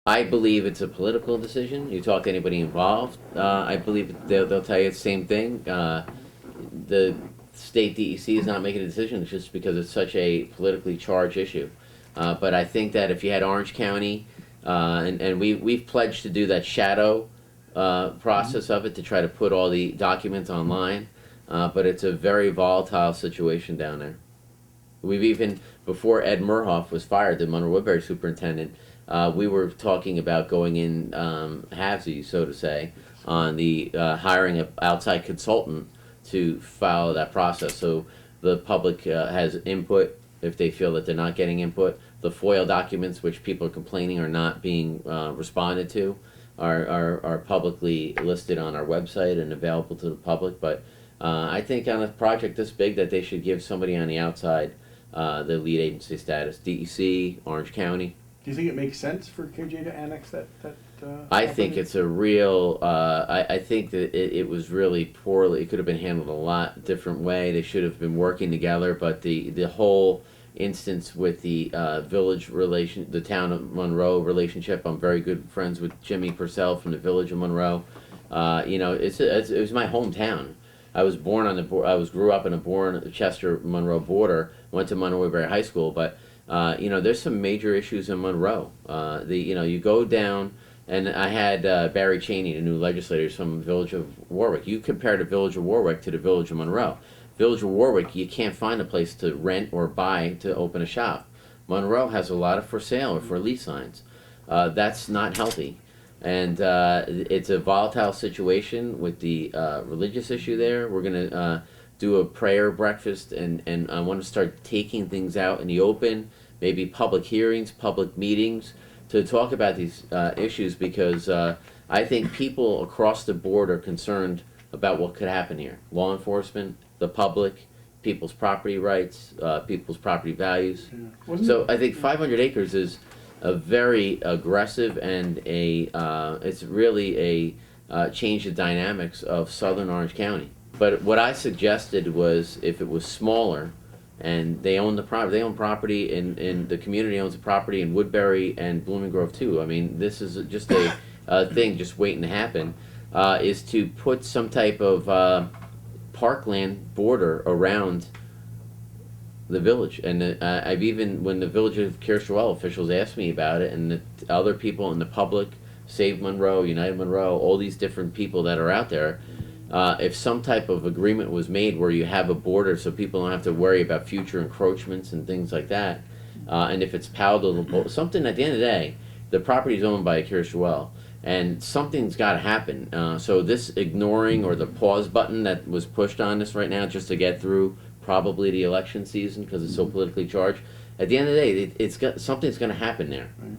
I believe it's a political decision. You talk to anybody involved, I believe they'll tell you the same thing. The state DEC is not making a decision just because it's such a politically charged issue. But I think that if you had Orange County, and we've pledged to do that shadow process of it to try to put all the documents online, but it's a very volatile situation down there. We've even, before Ed Murhoff was fired, the Monroe Woodbury superintendent, we were talking about going in halvesies, so to say, on the hiring an outside consultant to follow that process. So the public has input if they feel that they're not getting input. The FOIL documents, which people are complaining are not being responded to, are publicly listed on our website and available to the public. But I think on a project this big that they should give somebody on the outside the lead agency status, DEC, Orange County. Do you think it makes sense for KJ to annex that? I think it's a real, I think that it was really poorly, it could have been handled a lot different way. They should have been working together, but the whole instance with the village relation, the town of Monroe relationship, I'm very good friends with Jimmy Purcell from the village of Monroe. You know, it was my hometown. I was born on the, grew up in a Chester Monroe border, went to Monroe Woodbury High School, but you know, there's some major issues in Monroe. You know, you go down, and I had Barry Cheney, the new legislator from the village of Warwick. You compare the village of Warwick to the village of Monroe. Village of Warwick, you can't find a place to rent or buy to open a shop. Monroe has a lot of for sale or for lease signs. That's not healthy. And it's a volatile situation with the religious issue there. We're going to do a prayer breakfast, and I want to start taking things out in the open, maybe public hearings, public meetings, to talk about these issues, because I think people across the board are concerned about what could happen here. Law enforcement, the public, people's property rights, people's property values. Yeah. So I think 500 acres is a very aggressive, and it's really a change the dynamics of southern Orange County. But what I suggested was, if it was smaller, and they own the property, they own property, and the community owns the property in Woodbury and Blooming Grove too. I mean, this is just a thing just waiting to happen, is to put some type of parkland border around the village. And I've even, when the village of Kershaw officials asked me about it, and the other people in the public, Save Monroe, United Monroe, all these different people that are out there, if some type of agreement was made where you have a border so people don't have to worry about future encroachments and things like that, and if it's palatable, something at the end of the day, the property is owned by Kershaw, and something's got to happen. So this ignoring or the pause button that was pushed on this right now just to get through probably the election season because it's so politically charged, at the end of the day, something's going to happen there. Right.